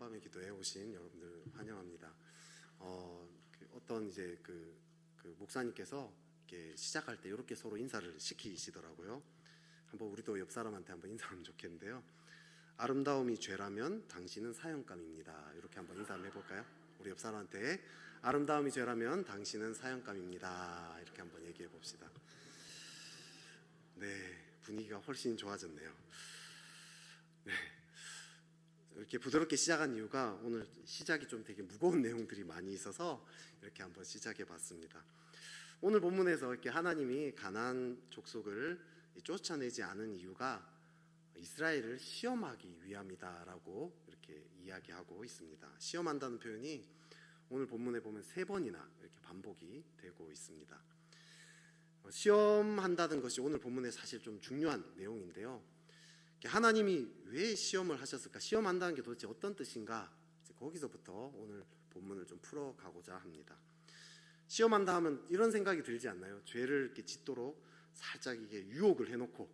한밤의 기도에 오신 여러분들 환영합니다. 어떤 이제 그 목사님께서 이렇게 시작할 때 이렇게 서로 인사를 시키시더라고요. 한번 우리도 옆 사람한테 한번 인사하면 좋겠는데요. 아름다움이 죄라면 당신은 사형감입니다. 이렇게 한번 인사 한번 해볼까요? 우리 옆 사람한테 아름다움이 죄라면 당신은 사형감입니다. 이렇게 한번 얘기해 봅시다. 네, 분위기가 훨씬 좋아졌네요. 네, 이렇게 부드럽게 시작한 이유가 오늘 시작이 좀 되게 무거운 내용들이 많이 있어서 이렇게 한번 시작해 봤습니다. 오늘 본문에서 이렇게 하나님이 가나안 족속을 쫓아내지 않은 이유가 이스라엘을 시험하기 위함이다라고 이렇게 이야기하고 있습니다. 시험한다는 표현이 오늘 본문에 보면 3번이나 이렇게 반복이 되고 있습니다. 시험한다는 것이 오늘 본문에 사실 좀 중요한 내용인데요. 하나님이 왜 시험을 하셨을까? 시험한다는 게 도대체 어떤 뜻인가? 거기서부터 오늘 본문을 좀 풀어가고자 합니다. 시험한다 하면 이런 생각이 들지 않나요? 죄를 이렇게 짓도록 살짝 이게 유혹을 해놓고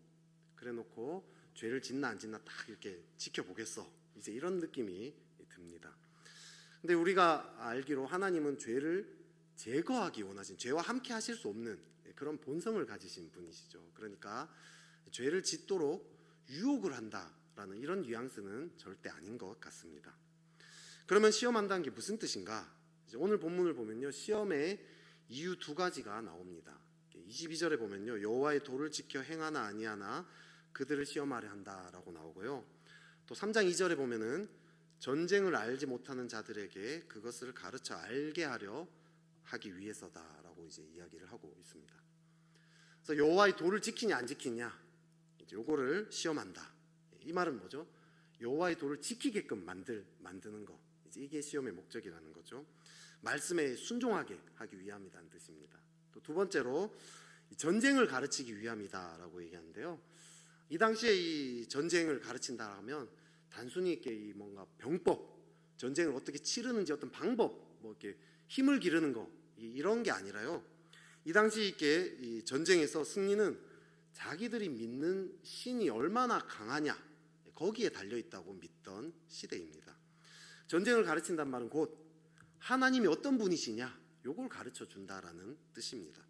그래놓고 죄를 짓나 안 짓나 딱 이렇게 지켜보겠어. 이제 이런 느낌이 듭니다. 근데 우리가 알기로 하나님은 죄를 제거하기 원하신, 죄와 함께 하실 수 없는 그런 본성을 가지신 분이시죠. 그러니까 죄를 짓도록 유혹을 한다라는 이런 뉘앙스는 절대 아닌 것 같습니다. 그러면 시험한다는 게 무슨 뜻인가? 오늘 본문을 보면요, 시험의 이유 2가지가 나옵니다. 22절에 보면요, 여호와의 도를 지켜 행하나 아니하나 그들을 시험하려 한다라고 나오고요. 또 3장 2절에 보면은 전쟁을 알지 못하는 자들에게 그것을 가르쳐 알게 하려 하기 위해서다라고 이제 이야기를 하고 있습니다. 그래서 여호와의 도를 지키냐 안 지키냐, 이제 요거를 시험한다. 이 말은 뭐죠? 여호와의 도를 지키게끔 만드는 거. 이제 이게 시험의 목적이라는 거죠. 말씀에 순종하게 하기 위함이라는 뜻입니다. 또 2번째로 전쟁을 가르치기 위함이다라고 얘기하는데요. 이 당시에 이 전쟁을 가르친다 하면 단순히 이렇게 이 뭔가 병법, 전쟁을 어떻게 치르는지 어떤 방법, 뭐 이렇게 힘을 기르는 거 이런 게 아니라요. 이 당시 이렇게 이 전쟁에서 승리는 자기들이 믿는 신이 얼마나 강하냐 거기에 달려 있다고 믿던 시대입니다. 전쟁을 가르친단 말은 곧 하나님이 어떤 분이시냐 요걸 가르쳐 준다라는 뜻입니다.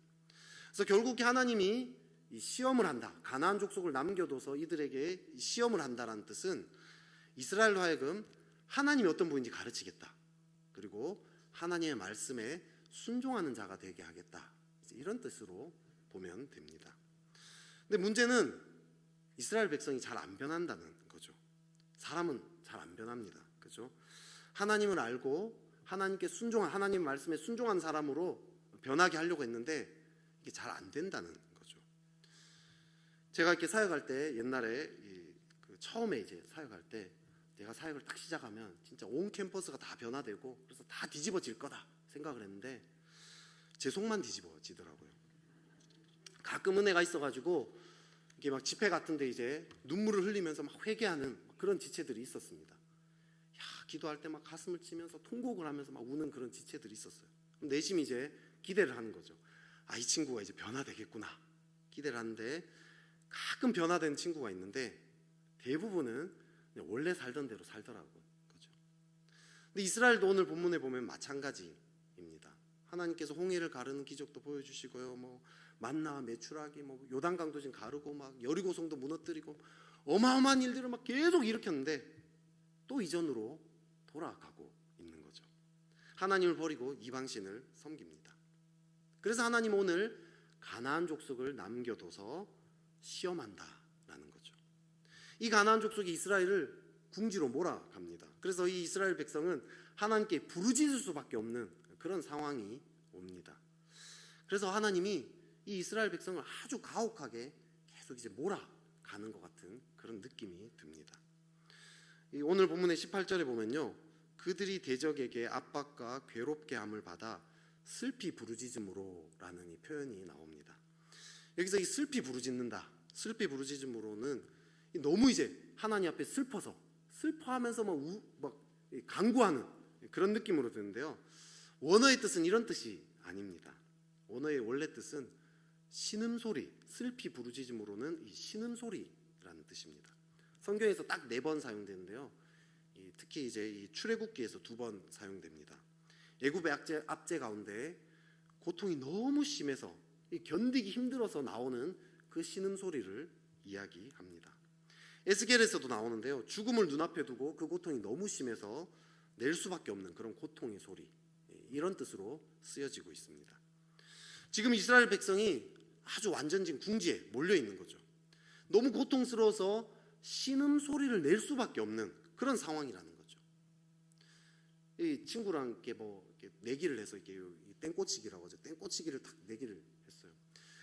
그래서 결국 하나님이 이 시험을 한다, 가나안 족속을 남겨둬서 이들에게 시험을 한다라는 뜻은 이스라엘로 하여금 하나님이 어떤 분인지 가르치겠다, 그리고 하나님의 말씀에 순종하는 자가 되게 하겠다, 이런 뜻으로 보면 됩니다. 근데 문제는 이스라엘 백성이 잘 안 변한다는 거죠. 사람은 잘 안 변합니다. 그죠? 하나님을 알고 하나님께 순종한, 하나님 말씀에 순종한 사람으로 변하게 하려고 했는데 이게 잘 안 된다는 거죠. 제가 이렇게 사역할 때 옛날에 처음에 이제 사역할 때 내가 사역을 딱 시작하면 진짜 온 캠퍼스가 다 변화되고 그래서 다 뒤집어질 거다 생각을 했는데 제 속만 뒤집어지더라고요. 가끔 은혜가 있어가지고 이게 막 집회 같은데 이제 눈물을 흘리면서 막 회개하는 그런 지체들이 있었습니다. 기도할 때 막 가슴을 치면서 통곡을 하면서 막 우는 그런 지체들이 있었어요. 그럼 내심이 이제 기대를 하는 거죠. 이 친구가 이제 변화되겠구나 기대를 하는데 가끔 변화된 친구가 있는데 대부분은 그냥 원래 살던 대로 살더라고요. 그렇죠? 근데 이스라엘도 오늘 본문에 보면 마찬가지입니다. 하나님께서 홍해를 가르는 기적도 보여주시고요, 뭐 만나와 메추라기, 뭐 요단강도 지금 가르고 막 여리고성도 무너뜨리고 어마어마한 일들을 막 계속 일으켰는데 또 이전으로 돌아가고 있는 거죠. 하나님을 버리고 이방신을 섬깁니다. 그래서 하나님 오늘 가나안 족속을 남겨둬서 시험한다라는 거죠. 이 가나안 족속이 이스라엘을 궁지로 몰아갑니다. 그래서 이 이스라엘 백성은 하나님께 부르짖을 수밖에 없는 그런 상황이 옵니다. 그래서 하나님이 이 이스라엘 백성을 아주 가혹하게 계속 이제 몰아가는 것 같은 그런 느낌이 듭니다. 오늘 본문의 18절에 보면요, 그들이 대적에게 압박과 괴롭게 함을 받아 슬피 부르짖음으로 라는 이 표현이 나옵니다. 여기서 이 슬피 부르짖는다, 슬피 부르짖음으로는 너무 이제 하나님 앞에 슬퍼하면서 막 간구하는 그런 느낌으로 드는데요, 원어의 뜻은 이런 뜻이 아닙니다. 원어의 원래 뜻은 신음소리, 슬피 부르짖음으로는 이 신음소리라는 뜻입니다. 성경에서 딱 4번 사용되는데요, 특히 이제 이 출애굽기에서 2번 사용됩니다. 애굽의 압제 가운데 고통이 너무 심해서 견디기 힘들어서 나오는 그 신음 소리를 이야기합니다. 에스겔에서도 나오는데요. 죽음을 눈앞에 두고 그 고통이 너무 심해서 낼 수밖에 없는 그런 고통의 소리, 이런 뜻으로 쓰여지고 있습니다. 지금 이스라엘 백성이 아주 완전진 궁지에 몰려 있는 거죠. 너무 고통스러워서 신음 소리를 낼 수밖에 없는 그런 상황이라는 거죠. 이 친구랑 이렇게 이렇게 내기를 해서 이렇게 땡꼬치기라고 하죠. 땡꼬치기를 딱 내기를 했어요.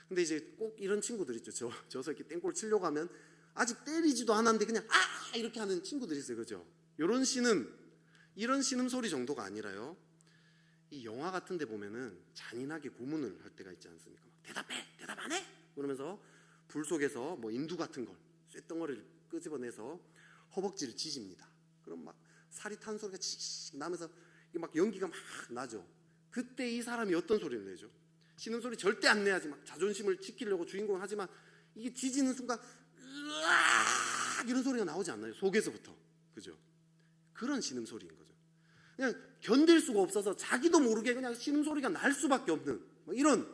근데 이제 꼭 이런 친구들 있죠. 저서 이렇게 땡골 치려고 하면 아직 때리지도 않았는데 그냥 아 이렇게 하는 친구들이 있어요. 그죠? 이런 신음 소리 정도가 아니라요. 이 영화 같은 데 보면은 잔인하게 고문을 할 때가 있지 않습니까? 막 대답 안 해? 그러면서 불 속에서 뭐 인두 같은 걸 쇳덩어리를 끄집어내서 허벅지를 찢습니다. 그럼 막 살이 탄 소리가 칙칙 나면서 막 연기가 막 나죠. 그때 이 사람이 어떤 소리를 내죠? 신음소리 절대 안 내야지. 막 자존심을 지키려고 주인공은 하지만 이게 짖는 순간 으악 이런 소리가 나오지 않나요? 속에서부터. 그죠? 그런 신음소리인 거죠. 그냥 견딜 수가 없어서 자기도 모르게 그냥 신음소리가 날 수밖에 없는 이런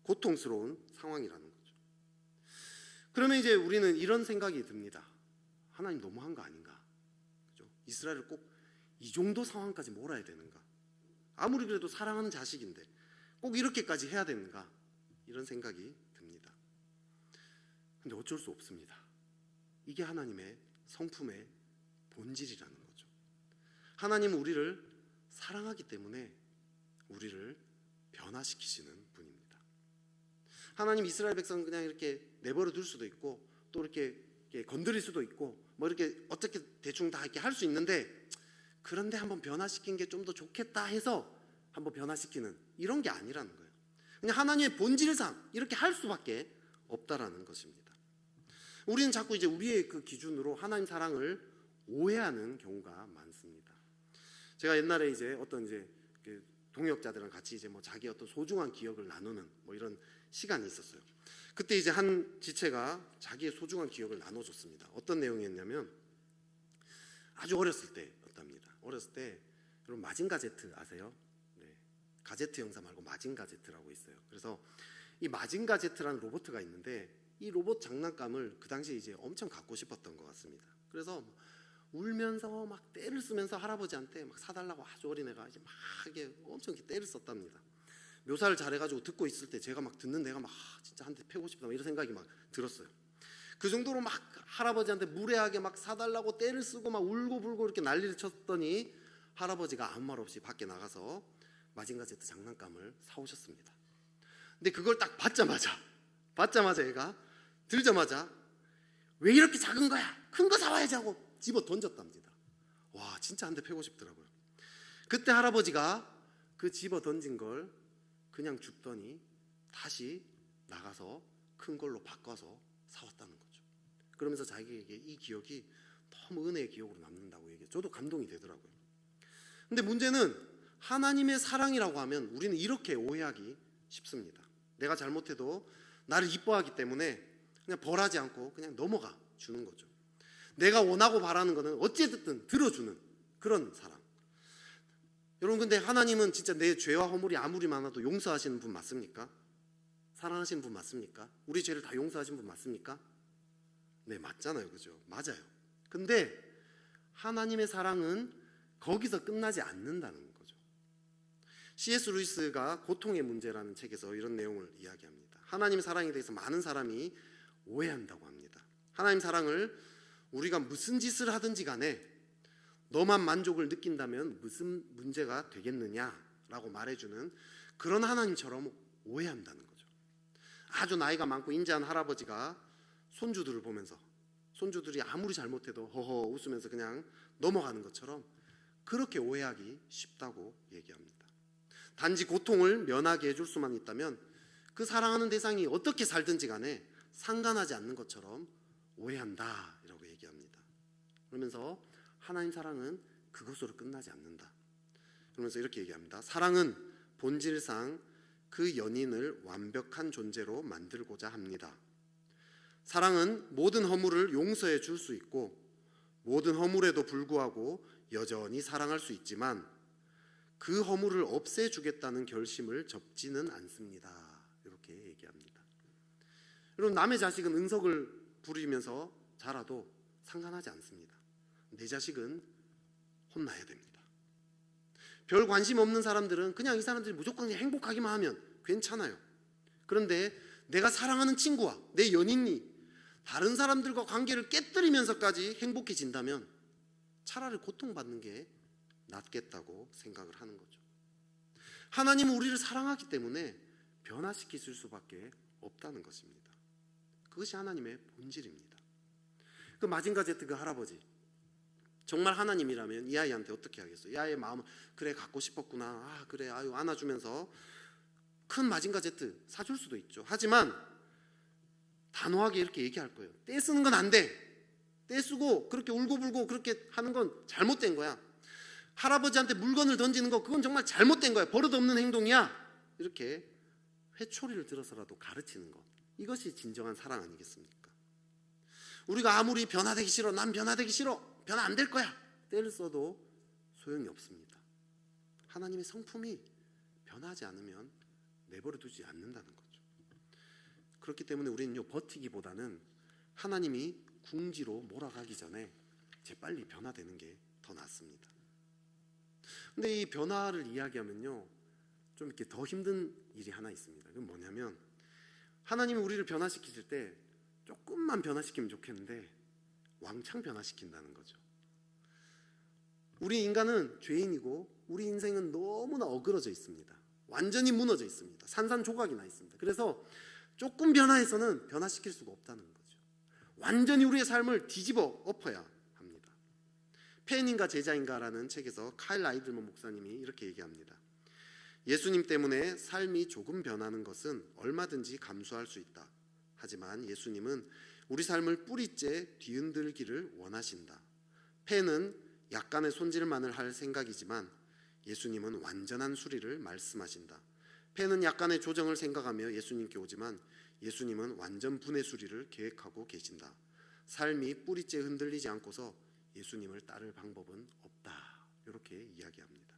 고통스러운 상황이라는 거죠. 그러면 이제 우리는 이런 생각이 듭니다. 하나님 너무한 거 아닌가? 그죠? 이스라엘을 꼭 이 정도 상황까지 몰아야 되는가? 아무리 그래도 사랑하는 자식인데 꼭 이렇게까지 해야 되는가? 이런 생각이 듭니다. 근데 어쩔 수 없습니다. 이게 하나님의 성품의 본질이라는 거죠. 하나님은 우리를 사랑하기 때문에 우리를 변화시키시는 분입니다. 하나님 이스라엘 백성은 그냥 이렇게 내버려 둘 수도 있고 또 이렇게 건드릴 수도 있고 뭐 이렇게 어떻게 대충 다 이렇게 할 수 있는데, 그런데 한번 변화시킨 게 좀 더 좋겠다 해서 한번 변화시키는 이런 게 아니라는 거예요. 그냥 하나님의 본질상 이렇게 할 수밖에 없다라는 것입니다. 우리는 자꾸 이제 우리의 그 기준으로 하나님 사랑을 오해하는 경우가 많습니다. 제가 옛날에 이제 어떤 이제 그 동역자들이랑 같이 이제 뭐 자기 어떤 소중한 기억을 나누는 뭐 이런 시간이 있었어요. 그때 이제 한 지체가 자기의 소중한 기억을 나눠줬습니다. 어떤 내용이었냐면 아주 어렸을 때였답니다. 어렸을 때 여러분 마징가 제트 아세요? 네. 가제트 형사 말고 마징가 제트라고 있어요. 그래서 이 마징가 제트라는 로봇가 있는데 이 로봇 장난감을 그 당시에 이제 엄청 갖고 싶었던 것 같습니다. 그래서 울면서 막 떼를 쓰면서 할아버지한테 막 사달라고 아주 어린애가 이제 막 이게 엄청 떼를 썼답니다. 묘사를 잘해가지고 듣고 있을 때 제가 막 듣는 내가 막 진짜 한 대 패고 싶다 이런 생각이 막 들었어요. 그 정도로 막 할아버지한테 무례하게 막 사달라고 떼를 쓰고 막 울고불고 이렇게 난리를 쳤더니 할아버지가 아무 말 없이 밖에 나가서 마징가 제트 장난감을 사오셨습니다. 근데 그걸 딱 받자마자 얘가 들자마자 왜 이렇게 작은 거야? 큰 거 사와야지 하고 집어 던졌답니다. 와 진짜 한 대 패고 싶더라고요. 그때 할아버지가 그 집어 던진 걸 그냥 줍더니 다시 나가서 큰 걸로 바꿔서 사왔다는 거죠. 그러면서 자기에게 이 기억이 너무 은혜의 기억으로 남는다고 얘기해요. 저도 감동이 되더라고요. 근데 문제는 하나님의 사랑이라고 하면 우리는 이렇게 오해하기 쉽습니다. 내가 잘못해도 나를 이뻐하기 때문에 그냥 벌하지 않고 그냥 넘어가 주는 거죠. 내가 원하고 바라는 거는 어찌됐든 들어주는 그런 사랑. 여러분 근데 하나님은 진짜 내 죄와 허물이 아무리 많아도 용서하시는 분 맞습니까? 사랑하시는 분 맞습니까? 우리 죄를 다 용서하신 분 맞습니까? 네 맞잖아요. 그죠? 맞아요. 근데 하나님의 사랑은 거기서 끝나지 않는다는 거죠. C.S. 루이스가 고통의 문제라는 책에서 이런 내용을 이야기합니다. 하나님의 사랑에 대해서 많은 사람이 오해한다고 합니다. 하나님 사랑을 우리가 무슨 짓을 하든지 간에 너만 만족을 느낀다면 무슨 문제가 되겠느냐라고 말해주는 그런 하나님처럼 오해한다는 거죠. 아주 나이가 많고 인자한 할아버지가 손주들을 보면서 손주들이 아무리 잘못해도 허허 웃으면서 그냥 넘어가는 것처럼 그렇게 오해하기 쉽다고 얘기합니다. 단지 고통을 면하게 해줄 수만 있다면 그 사랑하는 대상이 어떻게 살든지 간에 상관하지 않는 것처럼 오해한다 이라고 얘기합니다. 그러면서 하나님 사랑은 그것으로 끝나지 않는다. 그러면서 이렇게 얘기합니다. 사랑은 본질상 그 연인을 완벽한 존재로 만들고자 합니다. 사랑은 모든 허물을 용서해 줄 수 있고 모든 허물에도 불구하고 여전히 사랑할 수 있지만 그 허물을 없애주겠다는 결심을 접지는 않습니다. 이렇게 얘기합니다. 여러분, 남의 자식은 응석을 부리면서 자라도 상관하지 않습니다. 내 자식은 혼나야 됩니다. 별 관심 없는 사람들은 그냥 이 사람들이 무조건 행복하기만 하면 괜찮아요. 그런데 내가 사랑하는 친구와 내 연인이 다른 사람들과 관계를 깨뜨리면서까지 행복해진다면 차라리 고통받는 게 낫겠다고 생각을 하는 거죠. 하나님은 우리를 사랑하기 때문에 변화시키실 수밖에 없다는 것입니다. 그것이 하나님의 본질입니다. 그 마징가 제트 그 할아버지, 정말 하나님이라면 이 아이한테 어떻게 하겠어요? 이 아이의 마음을 그래 갖고 싶었구나, 아 그래, 아유 안아주면서 큰 마징가 제트 사줄 수도 있죠. 하지만 단호하게 이렇게 얘기할 거예요. 떼 쓰는 건 안 돼. 떼 쓰고 그렇게 울고불고 그렇게 하는 건 잘못된 거야. 할아버지한테 물건을 던지는 거, 그건 정말 잘못된 거야. 버릇없는 행동이야. 이렇게 회초리를 들어서라도 가르치는 것, 이것이 진정한 사랑 아니겠습니까? 우리가 아무리 변화되기 싫어, 난 변화되기 싫어, 변화 안 될 거야, 떼를 써도 소용이 없습니다. 하나님의 성품이 변하지 않으면 내버려 두지 않는다는 거죠. 그렇기 때문에 우리는요, 버티기보다는 하나님이 궁지로 몰아가기 전에 재빨리 변화되는 게 더 낫습니다. 근데 이 변화를 이야기하면요, 좀 이렇게 더 힘든 일이 하나 있습니다. 그건 뭐냐면, 하나님이 우리를 변화시키실 때 조금만 변화시키면 좋겠는데 왕창 변화시킨다는 거죠. 우리 인간은 죄인이고 우리 인생은 너무나 어그러져 있습니다. 완전히 무너져 있습니다. 산산조각이 나 있습니다. 그래서 조금 변화해서는 변화시킬 수가 없다는 거죠. 완전히 우리의 삶을 뒤집어 엎어야 합니다. 폐인인가 제자인가라는 책에서 카일 아이들먼 목사님이 이렇게 얘기합니다. 예수님 때문에 삶이 조금 변하는 것은 얼마든지 감수할 수 있다. 하지만 예수님은 우리 삶을 뿌리째 뒤흔들기를 원하신다. 폐는 약간의 손질만을 할 생각이지만 예수님은 완전한 수리를 말씀하신다. 폐는 약간의 조정을 생각하며 예수님께 오지만 예수님은 완전 분의 수리를 계획하고 계신다. 삶이 뿌리째 흔들리지 않고서 예수님을 따를 방법은 없다. 이렇게 이야기합니다.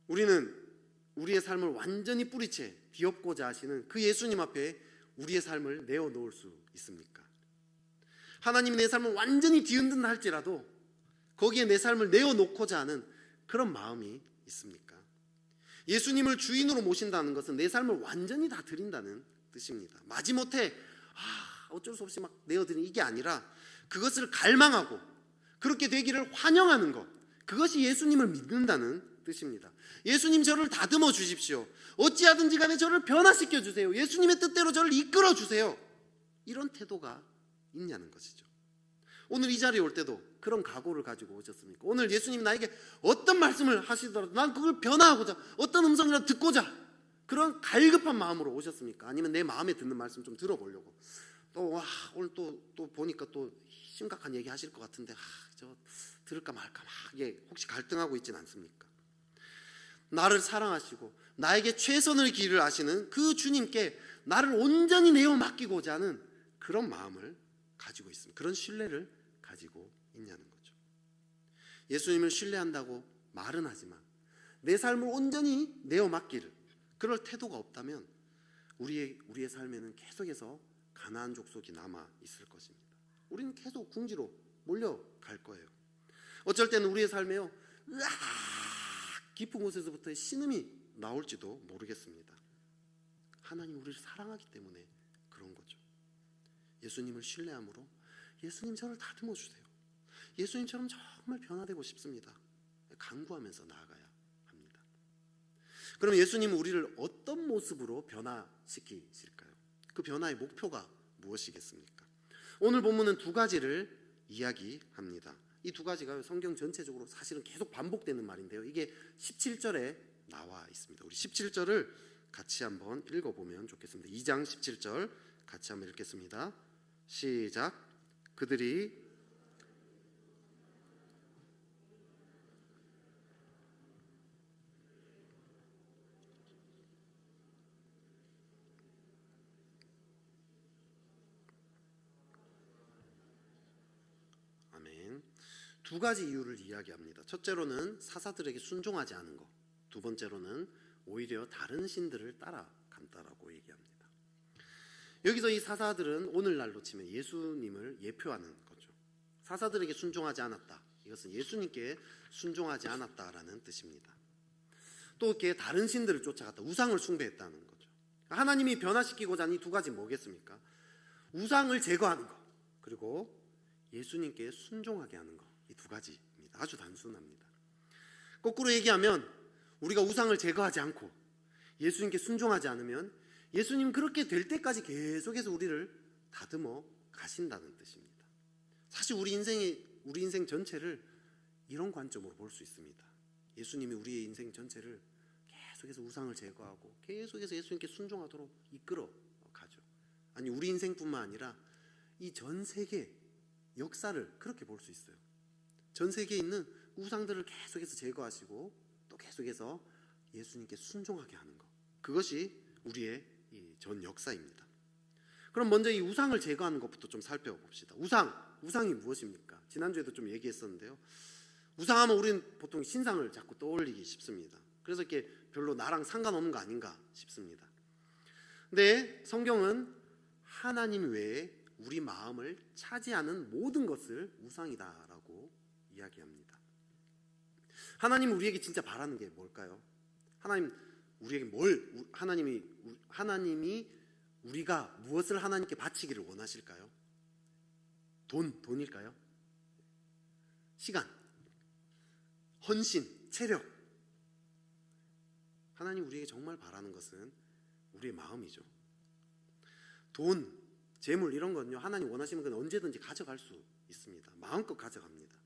우리는 우리의 삶을 완전히 뿌리채 뒤엎고자 하시는 그 예수님 앞에 우리의 삶을 내어놓을 수 있습니까? 하나님이 내 삶을 완전히 뒤흔든다 할지라도 거기에 내 삶을 내어놓고자 하는 그런 마음이 있습니까? 예수님을 주인으로 모신다는 것은 내 삶을 완전히 다 드린다는 뜻입니다. 마지못해 어쩔 수 없이 막 내어드리는 이게 아니라 그것을 갈망하고 그렇게 되기를 환영하는 것, 그것이 예수님을 믿는다는 뜻입니다. 예수님, 저를 다듬어 주십시오. 어찌하든지 간에 저를 변화시켜 주세요. 예수님의 뜻대로 저를 이끌어 주세요. 이런 태도가 있냐는 것이죠. 오늘 이 자리에 올 때도 그런 각오를 가지고 오셨습니까? 오늘 예수님이 나에게 어떤 말씀을 하시더라도 난 그걸 변화하고자, 어떤 음성이라도 듣고자, 그런 갈급한 마음으로 오셨습니까? 아니면 내 마음에 듣는 말씀 좀 들어보려고 또 오늘 또 보니까 또 심각한 얘기 하실 것 같은데 저 들을까 말까 막 이게 혹시 갈등하고 있지는 않습니까? 나를 사랑하시고 나에게 최선을 기를 아시는 그 주님께 나를 온전히 내어 맡기고자 하는 그런 마음을 가지고 있습니다. 그런 신뢰를 가지고 있냐는 거죠. 예수님을 신뢰한다고 말은 하지만 내 삶을 온전히 내어 맡기를, 그럴 태도가 없다면 우리의 삶에는 계속해서 가나안 족속이 남아 있을 것입니다. 우리는 계속 궁지로 몰려갈 거예요. 어쩔 때는 우리의 삶에요, 깊은 곳에서부터의 신음이 나올지도 모르겠습니다. 하나님 우리를 사랑하기 때문에 그런 거죠. 예수님을 신뢰함으로 예수님, 저를 다듬어 주세요. 예수님처럼 정말 변화되고 싶습니다. 간구하면서 나아가야 합니다. 그럼 예수님은 우리를 어떤 모습으로 변화시키실까요? 그 변화의 목표가 무엇이겠습니까? 오늘 본문은 두 가지를 이야기합니다. 이 두 가지가 성경 전체적으로 사실은 계속 반복되는 말인데요. 이게 17절에 나와 있습니다. 우리 17절을 같이 한번 읽어보면 좋겠습니다. 2장 17절 같이 한번 읽겠습니다. 시작. 그들이 두 가지 이유를 이야기합니다. 첫째로는 사사들에게 순종하지 않은 것, 두 번째로는 오히려 다른 신들을 따라간다라고 얘기합니다. 여기서 이 사사들은 오늘날로 치면 예수님을 예표하는 거죠. 사사들에게 순종하지 않았다. 이것은 예수님께 순종하지 않았다라는 뜻입니다. 또 이렇게 다른 신들을 쫓아갔다. 우상을 숭배했다는 거죠. 하나님이 변화시키고자 하는 이 두 가지 뭐겠습니까? 우상을 제거하는 것, 그리고 예수님께 순종하게 하는 것. 이 두 가지입니다. 아주 단순합니다. 거꾸로 얘기하면 우리가 우상을 제거하지 않고 예수님께 순종하지 않으면 예수님 그렇게 될 때까지 계속해서 우리를 다듬어 가신다는 뜻입니다. 사실 우리 인생 전체를 이런 관점으로 볼 수 있습니다. 예수님이 우리의 인생 전체를 계속해서 우상을 제거하고 계속해서 예수님께 순종하도록 이끌어 가죠. 아니, 우리 인생뿐만 아니라 이 전 세계 역사를 그렇게 볼 수 있어요. 전 세계에 있는 우상들을 계속해서 제거하시고 또 계속해서 예수님께 순종하게 하는 것, 그것이 우리의 이 전 역사입니다. 그럼 먼저 이 우상을 제거하는 것부터 좀 살펴봅시다. 우상이 무엇입니까? 지난주에도 좀 얘기했었는데요. 우상하면 우리는 보통 신상을 자꾸 떠올리기 쉽습니다. 그래서 이렇게 별로 나랑 상관없는 거 아닌가 싶습니다. 근데 성경은 하나님 외에 우리 마음을 차지하는 모든 것을 우상이다라고 이야기합니다. 하나님 우리에게 진짜 바라는 게 뭘까요? 하나님이 우리가 무엇을 하나님께 바치기를 원하실까요? 돈일까요? 시간, 헌신, 체력. 하나님 우리에게 정말 바라는 것은 우리의 마음이죠. 돈, 재물 이런 건요, 하나님 원하시는 건 언제든지 가져갈 수 있습니다. 마음껏 가져갑니다.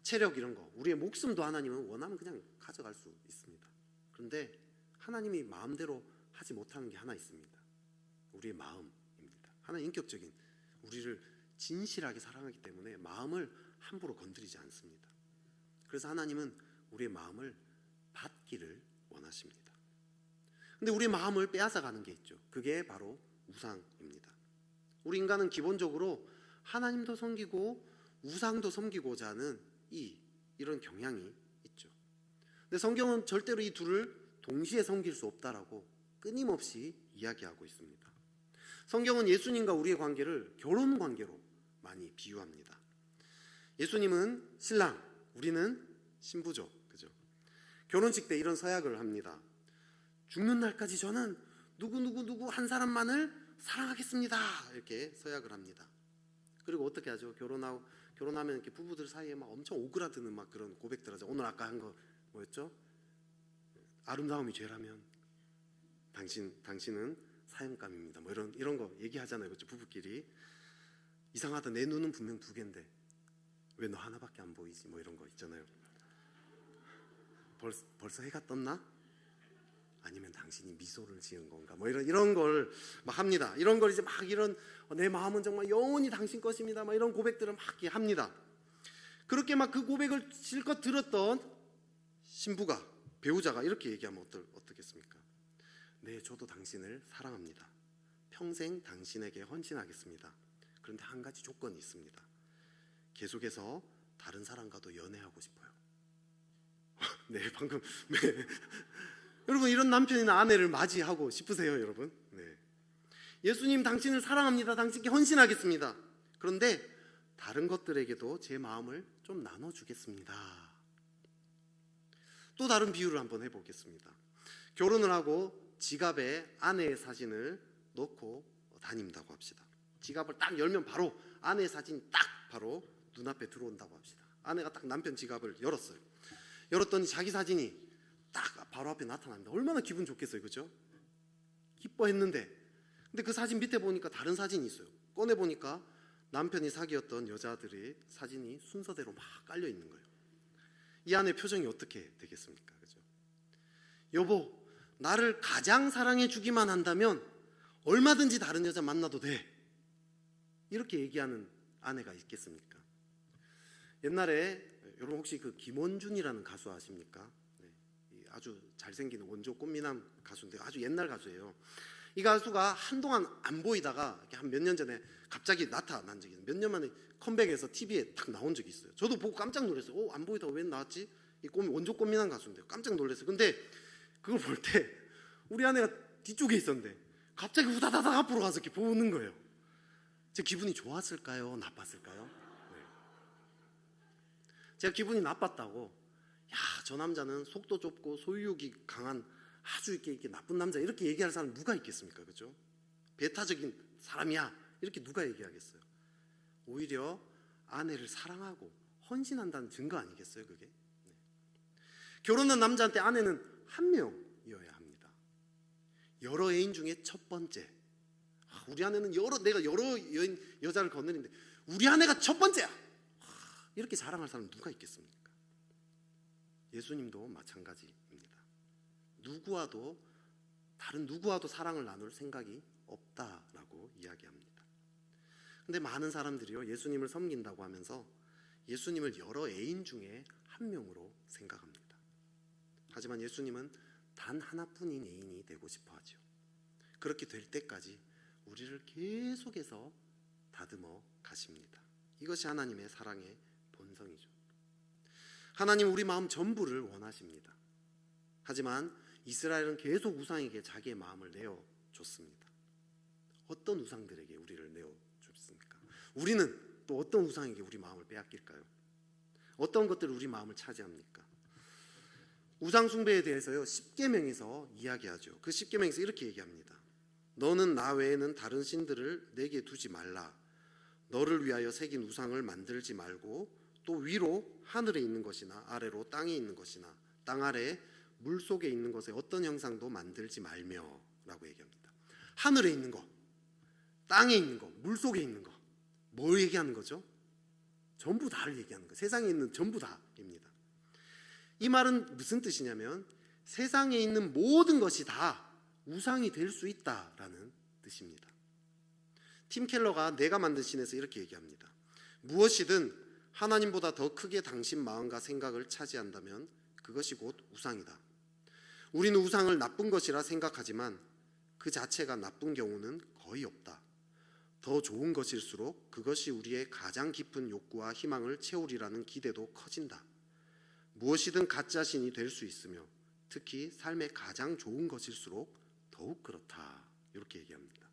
체력 이런 거, 우리의 목숨도 하나님은 원하면 그냥 가져갈 수 있습니다. 그런데 하나님이 마음대로 하지 못하는 게 하나 있습니다. 우리의 마음입니다. 하나님 인격적인, 우리를 진실하게 사랑하기 때문에 마음을 함부로 건드리지 않습니다. 그래서 하나님은 우리의 마음을 받기를 원하십니다. 근데 우리의 마음을 빼앗아가는 게 있죠. 그게 바로 우상입니다. 우리 인간은 기본적으로 하나님도 섬기고 우상도 섬기고자 하는 이런 경향이 있죠. 근데 성경은 절대로 이 둘을 동시에 섬길 수 없다라고 끊임없이 이야기하고 있습니다. 성경은 예수님과 우리의 관계를 결혼 관계로 많이 비유합니다. 예수님은 신랑, 우리는 신부죠. 그죠? 결혼식 때 이런 서약을 합니다. 죽는 날까지 저는 누구 한 사람만을 사랑하겠습니다. 이렇게 서약을 합니다. 그리고 어떻게 하죠? 결혼하면 이렇게 부부들 사이에 막 엄청 오그라드는 막 그런 고백들 하죠. 오늘 아까 한 거 뭐였죠? 아름다움이 죄라면 당신은 사형감입니다. 뭐 이런 거 얘기하잖아요. 그렇죠? 부부끼리. 이상하다. 내 눈은 분명 두 개인데 왜 너 하나밖에 안 보이지? 뭐 이런 거 있잖아요. 벌써 해가 떴나? 아니면 당신이 미소를 지은 건가? 뭐 이런 걸 막 합니다. 이런 걸 이제 막 내 마음은 정말 영원히 당신 것입니다. 막 이런 고백들을 막 합니다. 그렇게 막 그 고백을 실컷 들었던 신부가, 배우자가 이렇게 얘기하면 어떻겠습니까? 네, 저도 당신을 사랑합니다. 평생 당신에게 헌신하겠습니다. 그런데 한 가지 조건이 있습니다. 계속해서 다른 사람과도 연애하고 싶어요. 네, 방금 네. 여러분, 이런 남편이나 아내를 맞이하고 싶으세요, 여러분? 네. 예수님, 당신을 사랑합니다. 당신께 헌신하겠습니다. 그런데 다른 것들에게도 제 마음을 좀 나눠주겠습니다. 또 다른 비유를 한번 해보겠습니다. 결혼을 하고 지갑에 아내의 사진을 넣고 다닌다고 합시다. 지갑을 딱 열면 바로 아내의 사진이 딱 바로 눈앞에 들어온다고 합시다. 아내가 딱 남편 지갑을 열었어요. 열었더니 자기 사진이 딱 바로 앞에 나타납니다. 얼마나 기분 좋겠어요, 그죠? 기뻐했는데, 근데 그 사진 밑에 보니까 다른 사진이 있어요. 꺼내 보니까 남편이 사귀었던 여자들의 사진이 순서대로 막 깔려 있는 거예요. 이 아내 표정이 어떻게 되겠습니까, 그죠? 여보, 나를 가장 사랑해 주기만 한다면 얼마든지 다른 여자 만나도 돼. 이렇게 얘기하는 아내가 있겠습니까? 옛날에 여러분 혹시 그 김원준이라는 가수 아십니까? 아주 잘생긴 원조 꽃미남 가수인데 아주 옛날 가수예요. 이 가수가 한동안 안 보이다가 한 몇 년 전에 갑자기 나타난 적이 있어요. 몇 년 만에 컴백해서 TV에 딱 나온 적이 있어요. 저도 보고 깜짝 놀랐어요. 안 보이다가 왜 나왔지? 이 원조 꽃미남 가수인데요. 깜짝 놀랐어요. 근데 그걸 볼 때 우리 아내가 뒤쪽에 있었는데 갑자기 우다다닥 앞으로 가서 이렇게 보는 거예요. 제 기분이 좋았을까요? 나빴을까요? 네. 제가 기분이 나빴다고, 야, 저 남자는 속도 좁고 소유욕이 강한 아주 이렇게 나쁜 남자, 이렇게 얘기할 사람 누가 있겠습니까? 그죠? 배타적인 사람이야, 이렇게 누가 얘기하겠어요? 오히려 아내를 사랑하고 헌신한다는 증거 아니겠어요, 그게? 네. 결혼한 남자한테 아내는 한 명이어야 합니다. 여러 애인 중에 첫 번째. 우리 아내는 내가 여러 여자를 거느리는데 우리 아내가 첫 번째야, 이렇게 자랑할 사람 누가 있겠습니까? 예수님도 마찬가지입니다. 다른 누구와도 사랑을 나눌 생각이 없다라고 이야기합니다. 근데 많은 사람들이요, 예수님을 섬긴다고 하면서 예수님을 여러 애인 중에 한 명으로 생각합니다. 하지만 예수님은 단 하나뿐인 애인이 되고 싶어 하죠. 그렇게 될 때까지 우리를 계속해서 다듬어 가십니다. 이것이 하나님의 사랑의 본성이죠. 하나님 우리 마음 전부를 원하십니다. 하지만 이스라엘은 계속 우상에게 자기의 마음을 내어줬습니다. 어떤 우상들에게 우리를 내어줬습니까? 우리는 또 어떤 우상에게 우리 마음을 빼앗길까요? 어떤 것들이 우리 마음을 차지합니까? 우상 숭배에 대해서요, 십계명에서 이야기하죠. 그 십계명에서 이렇게 얘기합니다. 너는 나 외에는 다른 신들을 내게 두지 말라. 너를 위하여 새긴 우상을 만들지 말고, 또 위로 하늘에 있는 것이나 아래로 땅에 있는 것이나 땅 아래 물 속에 있는 것에 어떤 형상도 만들지 말며 라고 얘기합니다. 하늘에 있는 거, 땅에 있는 거, 물 속에 있는 거, 뭘 얘기하는 거죠? 전부 다를 얘기하는 거. 세상에 있는 전부 다입니다. 이 말은 무슨 뜻이냐면 세상에 있는 모든 것이 다 우상이 될 수 있다라는 뜻입니다. 팀 켈러가 내가 만든 신에서 이렇게 얘기합니다. 무엇이든 하나님보다 더 크게 당신 마음과 생각을 차지한다면 그것이 곧 우상이다. 우리는 우상을 나쁜 것이라 생각하지만 그 자체가 나쁜 경우는 거의 없다. 더 좋은 것일수록 그것이 우리의 가장 깊은 욕구와 희망을 채우리라는 기대도 커진다. 무엇이든 가짜 신이 될 수 있으며 특히 삶의 가장 좋은 것일수록 더욱 그렇다. 이렇게 얘기합니다.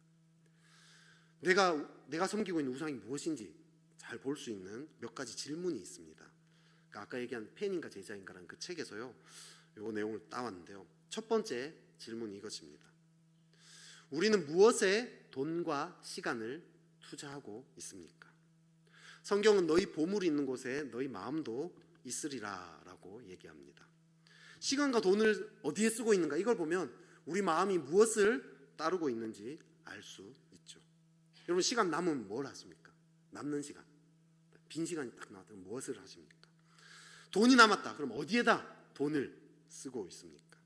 내가 섬기고 있는 우상이 무엇인지 잘 볼 수 있는 몇 가지 질문이 있습니다. 그러니까 아까 얘기한 팬인가 제자인가라는 그 책에서요, 요 내용을 따왔는데요. 첫 번째 질문이 이것입니다. 우리는 무엇에 돈과 시간을 투자하고 있습니까? 성경은 너희 보물이 있는 곳에 너희 마음도 있으리라 라고 얘기합니다. 시간과 돈을 어디에 쓰고 있는가, 이걸 보면 우리 마음이 무엇을 따르고 있는지 알 수 있죠. 여러분, 시간 남으면 뭘 하십니까? 남는 시간, 빈 시간이 딱 나왔다면 무엇을 하십니까? 돈이 남았다, 그럼 어디에다 돈을 쓰고 있습니까?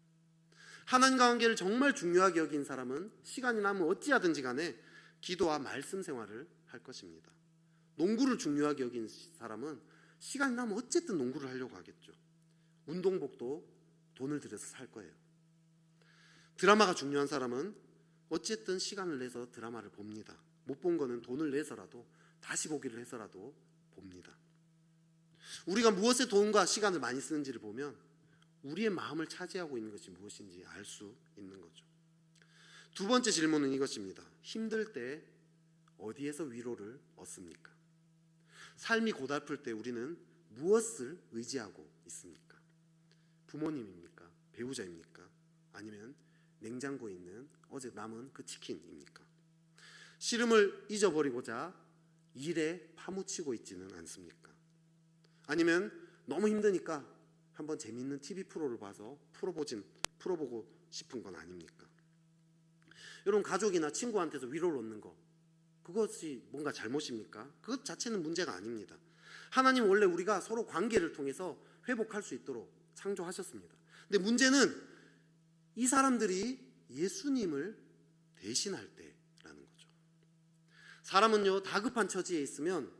하나님과 관계를 정말 중요하게 여긴 사람은 시간이 남으면 어찌하든지 간에 기도와 말씀 생활을 할 것입니다. 농구를 중요하게 여긴 사람은 시간이 나면 어쨌든 농구를 하려고 하겠죠. 운동복도 돈을 들여서 살 거예요. 드라마가 중요한 사람은 어쨌든 시간을 내서 드라마를 봅니다. 못 본 거는 돈을 내서라도 다시 보기를 해서라도 봅니다. 우리가 무엇에 돈과 시간을 많이 쓰는지를 보면 우리의 마음을 차지하고 있는 것이 무엇인지 알 수 있는 거죠. 두 번째 질문은 이것입니다. 힘들 때 어디에서 위로를 얻습니까? 삶이 고달플 때 우리는 무엇을 의지하고 있습니까? 부모님입니까? 배우자입니까? 아니면 냉장고에 있는 어제 남은 그 치킨입니까? 씨름을 잊어버리고자 일에 파묻히고 있지는 않습니까? 아니면 너무 힘드니까 한번 재밌는 TV 프로를 봐서 풀어보고 싶은 건 아닙니까? 여러분, 가족이나 친구한테서 위로를 얻는 거, 그것이 뭔가 잘못입니까? 그것 자체는 문제가 아닙니다. 하나님 원래 우리가 서로 관계를 통해서 회복할 수 있도록 창조하셨습니다. 근데 문제는 이 사람들이 예수님을 대신할 때라는 거죠. 사람은요, 다급한 처지에 있으면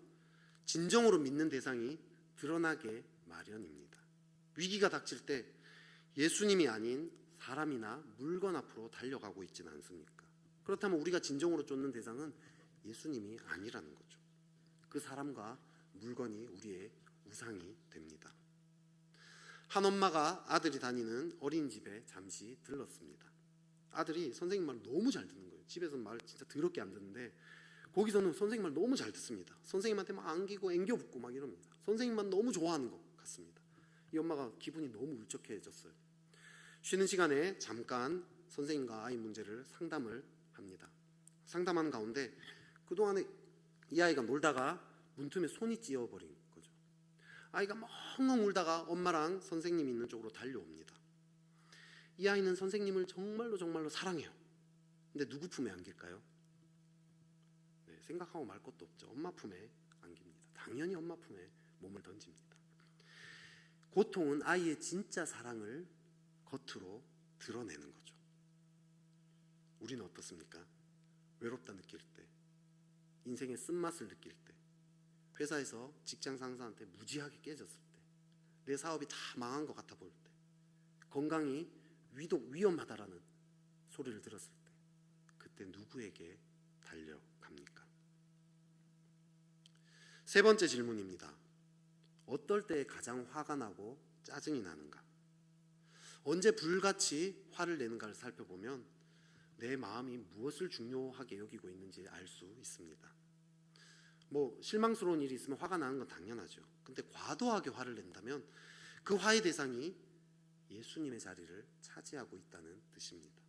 진정으로 믿는 대상이 드러나게 마련입니다. 위기가 닥칠 때 예수님이 아닌 사람이나 물건 앞으로 달려가고 있지는 않습니까? 그렇다면 우리가 진정으로 쫓는 대상은 예수님이 아니라는 거죠. 그 사람과 물건이 우리의 우상이 됩니다. 한 엄마가 아들이 다니는 어린이집에 잠시 들렀습니다. 아들이 선생님 말 너무 잘 듣는 거예요. 집에서 말 진짜 더럽게 안 듣는데 거기서는 선생님 말 너무 잘 듣습니다. 선생님한테 막 안기고 앵겨붙고 막 이럽니다. 선생님만 너무 좋아하는 것 같습니다. 이 엄마가 기분이 너무 울적해졌어요. 쉬는 시간에 잠깐 선생님과 아이 문제를 상담을 합니다. 상담하는 가운데 그동안에 이 아이가 놀다가 문틈에 손이 찧어버린 거죠. 아이가 멍멍 울다가 엄마랑 선생님이 있는 쪽으로 달려옵니다. 이 아이는 선생님을 정말로 사랑해요. 근데 누구 품에 안길까요? 네, 생각하고 말 것도 없죠. 엄마 품에 안깁니다. 당연히 엄마 품에 몸을 던집니다. 고통은 아이의 진짜 사랑을 겉으로 드러내는 거죠. 우리는 어떻습니까? 외롭다 느낄 때, 인생의 쓴맛을 느낄 때, 회사에서 직장 상사한테 무지하게 깨졌을 때, 내 사업이 다 망한 것 같아 보일 때, 건강이 위험하다라는 소리를 들었을 때, 그때 누구에게 달려갑니까? 세 번째 질문입니다. 어떨 때 가장 화가 나고 짜증이 나는가? 언제 불같이 화를 내는가를 살펴보면 내 마음이 무엇을 중요하게 여기고 있는지 알 수 있습니다. 실망스러운 일이 있으면 화가 나는 건 당연하죠. 근데 과도하게 화를 낸다면 그 화의 대상이 예수님의 자리를 차지하고 있다는 뜻입니다.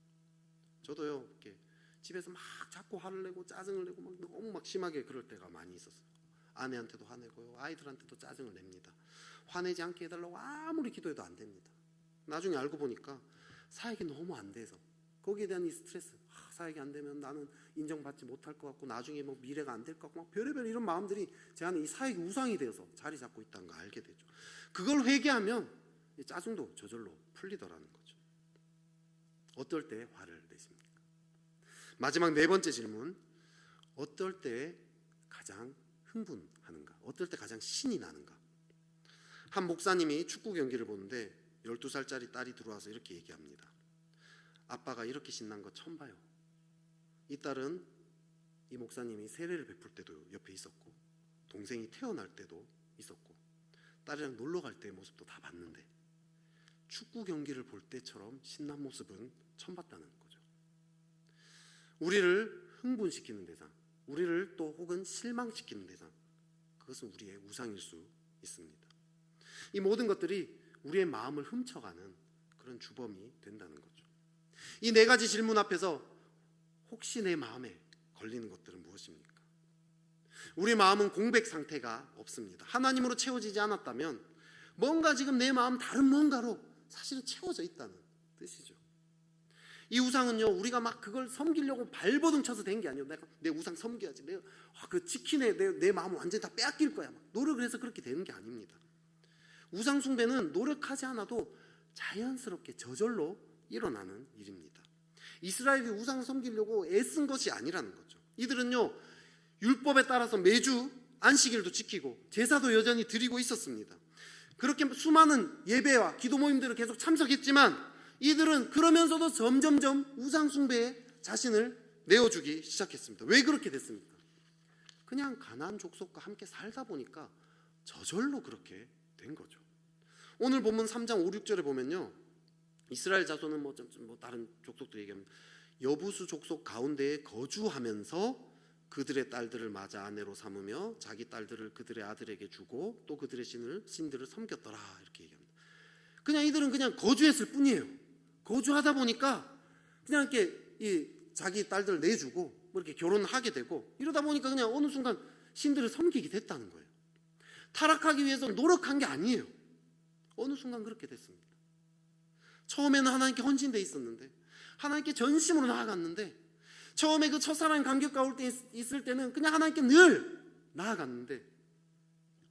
저도요, 이렇게 집에서 막 자꾸 화를 내고 짜증을 내고 막 너무 막 심하게 그럴 때가 많이 있었어요. 아내한테도 화내고요, 아이들한테도 짜증을 냅니다. 화내지 않게 해달라고 아무리 기도해도 안 됩니다. 나중에 알고 보니까 사역이 너무 안 돼서 거기에 대한 이 스트레스, 사역이 안 되면 나는 인정받지 못할 것 같고 나중에 미래가 안 될 것 같고 막 별의별 이런 마음들이 제 안에 이 사역이 우상이 되어서 자리 잡고 있다는 걸 알게 되죠. 그걸 회개하면 이 짜증도 저절로 풀리더라는 거죠. 어떨 때 화를 내십니까? 마지막 네 번째 질문, 어떨 때 가장 흥분하는가? 어떨 때 가장 신이 나는가? 한 목사님이 축구 경기를 보는데 12살짜리 딸이 들어와서 이렇게 얘기합니다. 아빠가 이렇게 신난 거 처음 봐요. 이 딸은 이 목사님이 세례를 베풀 때도 옆에 있었고 동생이 태어날 때도 있었고 딸이랑 놀러 갈 때의 모습도 다 봤는데 축구 경기를 볼 때처럼 신난 모습은 처음 봤다는 거죠. 우리를 흥분시키는 대상, 우리를 또 혹은 실망시키는 대상, 그것은 우리의 우상일 수 있습니다. 이 모든 것들이 우리의 마음을 훔쳐가는 그런 주범이 된다는 거죠. 이 네 가지 질문 앞에서 혹시 내 마음에 걸리는 것들은 무엇입니까? 우리 마음은 공백 상태가 없습니다. 하나님으로 채워지지 않았다면 뭔가 지금 내 마음 다른 뭔가로 사실은 채워져 있다는 뜻이죠. 이 우상은요, 우리가 막 그걸 섬기려고 발버둥 쳐서 된 게 아니에요. 내가 내 우상 섬겨야지, 내가 그 치킨에 내 마음을 완전히 다 빼앗길 거야, 막 노력을 해서 그렇게 되는 게 아닙니다. 우상 숭배는 노력하지 않아도 자연스럽게 저절로 일어나는 일입니다. 이스라엘이 우상 섬기려고 애쓴 것이 아니라는 거죠. 이들은요, 율법에 따라서 매주 안식일도 지키고 제사도 여전히 드리고 있었습니다. 그렇게 수많은 예배와 기도 모임들을 계속 참석했지만 이들은 그러면서도 점점점 우상 숭배에 자신을 내어주기 시작했습니다. 왜 그렇게 됐습니까? 그냥 가나안 족속과 함께 살다 보니까 저절로 그렇게 된 거죠. 오늘 본문 3장 5, 6절에 보면요, 이스라엘 자손은 다른 족속도 얘기합니다. 여부수 족속 가운데에 거주하면서 그들의 딸들을 맞아 아내로 삼으며 자기 딸들을 그들의 아들에게 주고 또 그들의 신들을 섬겼더라, 이렇게 얘기합니다. 그냥 이들은 그냥 거주했을 뿐이에요. 거주하다 보니까 그냥 이렇게 자기 딸들을 내주고 이렇게 결혼하게 되고 이러다 보니까 그냥 어느 순간 신들을 섬기게 됐다는 거예요. 타락하기 위해서 노력한 게 아니에요. 어느 순간 그렇게 됐습니다. 처음에는 하나님께 헌신돼 있었는데, 하나님께 전심으로 나아갔는데, 처음에 그 첫사랑 감격 가운데 있을 때는 그냥 하나님께 늘 나아갔는데,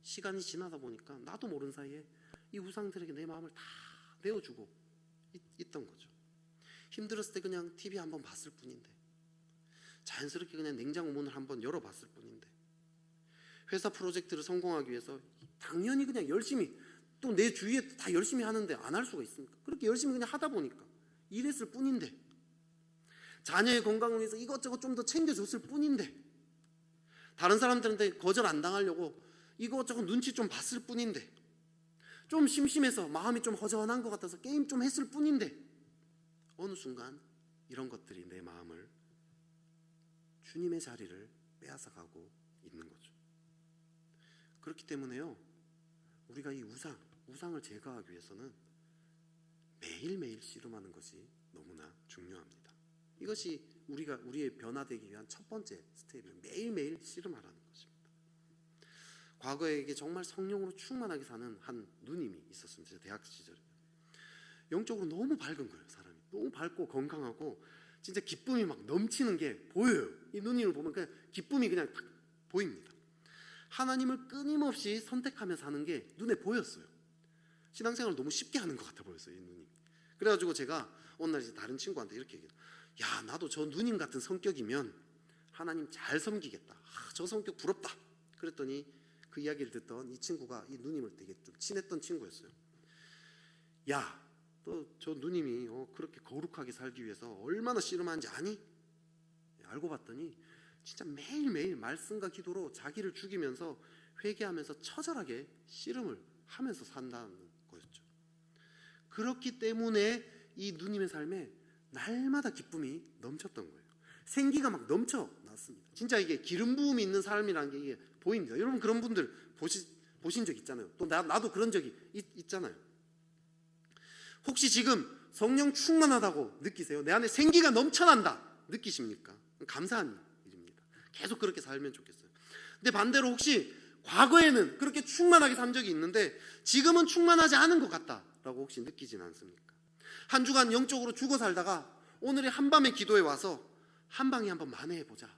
시간이 지나다 보니까 나도 모르는 사이에 이 우상들에게 내 마음을 다 내어주고 있던 거죠. 힘들었을 때 그냥 TV 한번 봤을 뿐인데, 자연스럽게 그냥 냉장고 문을 한번 열어봤을 뿐인데, 회사 프로젝트를 성공하기 위해서 당연히 그냥 열심히, 또 내 주위에 다 열심히 하는데 안 할 수가 있습니까? 그렇게 열심히 그냥 하다 보니까 일했을 뿐인데, 자녀의 건강을 위해서 이것저것 좀 더 챙겨줬을 뿐인데, 다른 사람들한테 거절 안 당하려고 이것저것 눈치 좀 봤을 뿐인데, 좀 심심해서 마음이 좀 허전한 것 같아서 게임 좀 했을 뿐인데, 어느 순간 이런 것들이 내 마음을, 주님의 자리를 빼앗아가고 있는 거죠. 그렇기 때문에요, 우리가 이 우상을 제거하기 위해서는 매일매일 씨름하는 것이 너무나 중요합니다. 이것이 우리의 변화되기 위한 첫 번째 스텝이에요. 매일매일 씨름하라는 것입니다. 과거에 이게 정말 성령으로 충만하게 사는 한 누님이 있었습니다. 제가 대학 시절에. 영적으로 너무 밝은 거예요. 사람이 너무 밝고 건강하고 진짜 기쁨이 막 넘치는 게 보여요. 이 누님을 보면 그냥 기쁨이 그냥 딱 보입니다. 하나님을 끊임없이 선택하며 사는 게 눈에 보였어요. 신앙생활을 너무 쉽게 하는 것 같아 보였어요, 이 누님. 그래가지고 제가 어느 날 이제 다른 친구한테 이렇게 얘기해요. 야, 나도 저 누님 같은 성격이면 하나님 잘 섬기겠다. 저 성격 부럽다. 그랬더니 그 이야기를 듣던 이 친구가, 이 누님을 되게 좀 친했던 친구였어요. 야, 너 저 누님이 그렇게 거룩하게 살기 위해서 얼마나 씨름하는지 아니? 알고 봤더니 진짜 매일매일 말씀과 기도로 자기를 죽이면서 회개하면서 처절하게 씨름을 하면서 산다는 거였죠. 그렇기 때문에 이 누님의 삶에 날마다 기쁨이 넘쳤던 거예요. 생기가 막 넘쳐났습니다. 진짜 이게 기름 부음이 있는 삶이라는 게 이게 보입니다. 여러분 그런 분들 보신 적 있잖아요. 또 나도 그런 적이 있잖아요. 혹시 지금 성령 충만하다고 느끼세요? 내 안에 생기가 넘쳐난다 느끼십니까? 감사한 일입니다. 계속 그렇게 살면 좋겠어요. 근데 반대로 혹시 과거에는 그렇게 충만하게 산 적이 있는데 지금은 충만하지 않은 것 같다라고 혹시 느끼진 않습니까? 한 주간 영적으로 죽어 살다가 오늘의 한밤의 기도에 와서 한 방에 한번 만회해보자.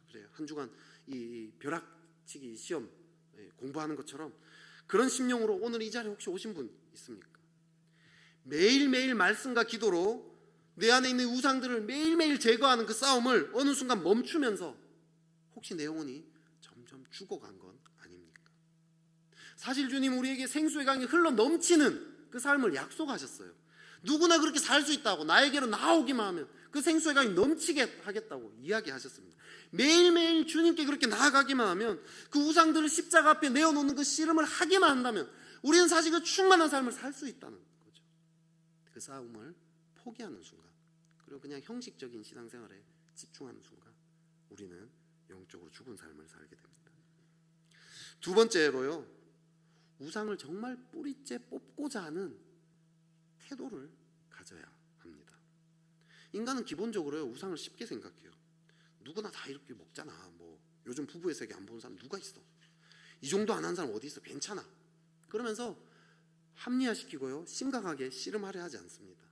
그래요. 한 주간 이 벼락치기 시험 공부하는 것처럼 그런 심령으로 오늘 이 자리에 혹시 오신 분 있습니까? 매일매일 말씀과 기도로 내 안에 있는 우상들을 매일매일 제거하는 그 싸움을 어느 순간 멈추면서 혹시 내 영혼이 점점 죽어간 건 아닙니까? 사실 주님 우리에게 생수의 강이 흘러 넘치는 그 삶을 약속하셨어요. 누구나 그렇게 살 수 있다고, 나에게로 나오기만 하면 그 생수의 강이 넘치게 하겠다고 이야기하셨습니다. 매일매일 주님께 그렇게 나아가기만 하면, 그 우상들을 십자가 앞에 내어놓는 그 씨름을 하기만 한다면 우리는 사실 그 충만한 삶을 살 수 있다는 거죠. 그 싸움을 포기하는 순간, 그리고 그냥 형식적인 신앙생활에 집중하는 순간 우리는 영적으로 죽은 삶을 살게 됩니다. 두 번째로요, 우상을 정말 뿌리째 뽑고자 하는 태도를 가져야 합니다. 인간은 기본적으로 우상을 쉽게 생각해요. 누구나 다 이렇게 먹잖아. 뭐 요즘 부부의 세계 안 보는 사람 누가 있어? 이 정도 안 한 사람 어디 있어? 괜찮아. 그러면서 합리화시키고요, 심각하게 씨름하려 하지 않습니다.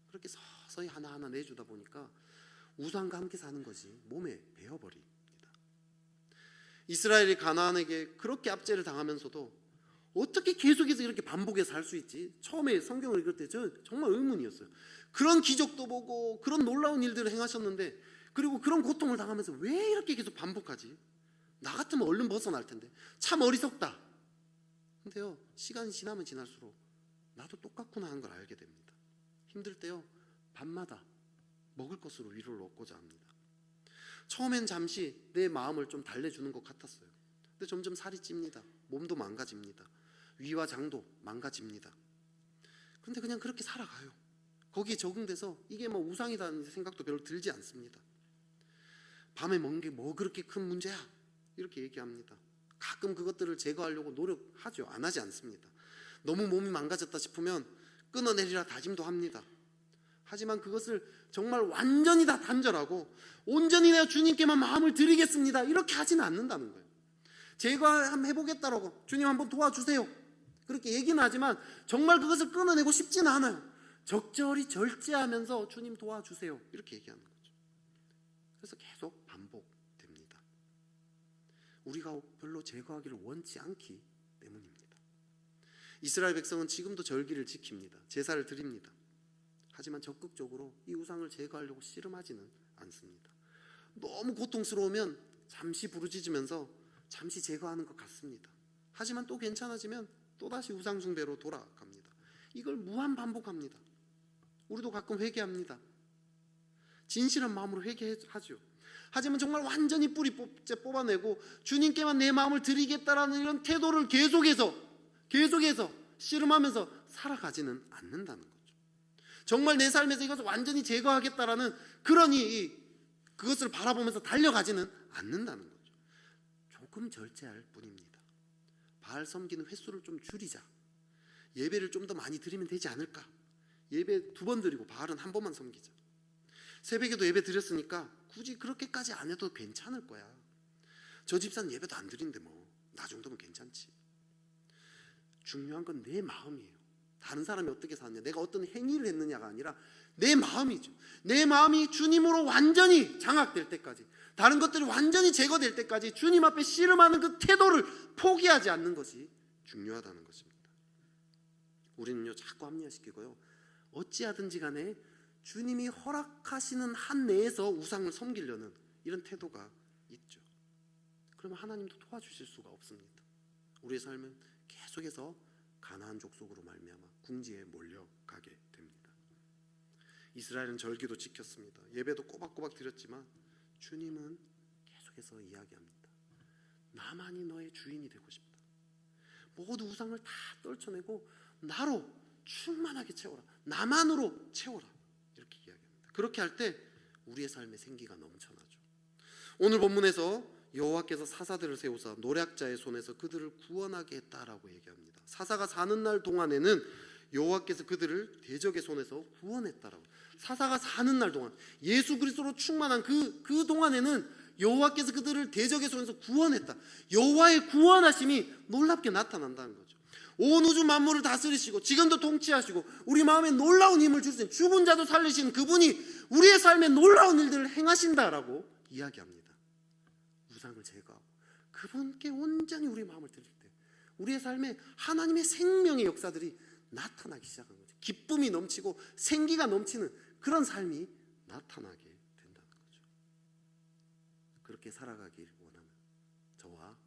그렇게 서서히 하나하나 내주다 보니까 우상과 함께 사는 것이 몸에 배어버립니다. 이스라엘이 가나안에게 그렇게 압제를 당하면서도 어떻게 계속해서 이렇게 반복해서 살 수 있지? 처음에 성경을 읽을 때 저 정말 의문이었어요. 그런 기적도 보고 그런 놀라운 일들을 행하셨는데, 그리고 그런 고통을 당하면서 왜 이렇게 계속 반복하지? 나 같으면 얼른 벗어날 텐데. 참 어리석다. 근데요, 시간이 지나면 지날수록 나도 똑같구나 하는 걸 알게 됩니다. 힘들 때요, 밤마다 먹을 것으로 위로를 얻고자 합니다. 처음엔 잠시 내 마음을 좀 달래주는 것 같았어요. 근데 점점 살이 찝니다. 몸도 망가집니다. 위와 장도 망가집니다. 그런데 그냥 그렇게 살아가요. 거기에 적응돼서 이게 뭐 우상이라는 생각도 별로 들지 않습니다. 밤에 먹는 게 뭐 그렇게 큰 문제야? 이렇게 얘기합니다. 가끔 그것들을 제거하려고 노력하죠. 안 하지 않습니다. 너무 몸이 망가졌다 싶으면 끊어내리라 다짐도 합니다. 하지만 그것을 정말 완전히 다 단절하고 온전히 내가 주님께만 마음을 드리겠습니다, 이렇게 하지는 않는다는 거예요. 제거 한번 해보겠다라고, 주님 한번 도와주세요, 그렇게 얘기는 하지만 정말 그것을 끊어내고 싶지는 않아요. 적절히 절제하면서 주님 도와주세요, 이렇게 얘기하는 거죠. 그래서 계속 반복됩니다. 우리가 별로 제거하기를 원치 않기 때문입니다. 이스라엘 백성은 지금도 절기를 지킵니다. 제사를 드립니다. 하지만 적극적으로 이 우상을 제거하려고 씨름하지는 않습니다. 너무 고통스러우면 잠시 부르짖으면서 잠시 제거하는 것 같습니다. 하지만 또 괜찮아지면 또다시 우상 숭배로 돌아갑니다. 이걸 무한 반복합니다. 우리도 가끔 회개합니다. 진실한 마음으로 회개하죠. 하지만 정말 완전히 뿌리 뽑아내고 주님께만 내 마음을 드리겠다라는 이런 태도를 계속해서 씨름하면서 살아가지는 않는다는 거죠. 정말 내 삶에서 이것을 완전히 제거하겠다라는 그것을 바라보면서 달려가지는 않는다는 거죠. 조금 절제할 뿐입니다. 바알 섬기는 횟수를 좀 줄이자. 예배를 좀 더 많이 드리면 되지 않을까? 예배 2번 드리고 바알은 1번만 섬기자. 새벽에도 예배 드렸으니까 굳이 그렇게까지 안 해도 괜찮을 거야. 저 집사는 예배도 안 드린데 뭐 나 정도면 괜찮지. 중요한 건 내 마음이에요. 다른 사람이 어떻게 사느냐, 내가 어떤 행위를 했느냐가 아니라 내 마음이죠. 내 마음이 주님으로 완전히 장악될 때까지, 다른 것들이 완전히 제거될 때까지 주님 앞에 씨름하는 그 태도를 포기하지 않는 것이 중요하다는 것입니다. 우리는요 자꾸 합리화시키고요, 어찌하든지 간에 주님이 허락하시는 한 내에서 우상을 섬기려는 이런 태도가 있죠. 그러면 하나님도 도와주실 수가 없습니다. 우리의 삶은 계속해서 가나안 족속으로 말미암아 궁지에 몰려가게 됩니다. 이스라엘은 절기도 지켰습니다. 예배도 꼬박꼬박 드렸지만 주님은 계속해서 이야기합니다. 나만이 너의 주인이 되고 싶다. 모두 우상을 다 떨쳐내고 나로 충만하게 채워라. 나만으로 채워라. 이렇게 이야기합니다. 그렇게 할 때 우리의 삶에 생기가 넘쳐나죠. 오늘 본문에서 여호와께서 사사들을 세우사 노략자의 손에서 그들을 구원하게 했다라고 얘기합니다. 사사가 사는 날 동안에는 여호와께서 그들을 대적의 손에서 구원했다라고. 사사가 사는 날 동안 예수 그리스도로 충만한 그 동안에는 여호와께서 그들을 대적의 손에서 구원했다. 여호와의 구원하심이 놀랍게 나타난다는 거죠. 온 우주 만물을 다스리시고 지금도 통치하시고 우리 마음에 놀라운 힘을 주시는, 죽은 자도 살리시는 그분이 우리의 삶에 놀라운 일들을 행하신다라고 이야기합니다. 우상을 제거하고 그분께 온전히 우리 마음을 드릴 때 우리의 삶에 하나님의 생명의 역사들이 나타나기 시작한 거죠. 기쁨이 넘치고 생기가 넘치는 그런 삶이 나타나게 된다는 거죠. 그렇게 살아가길 원하는 저와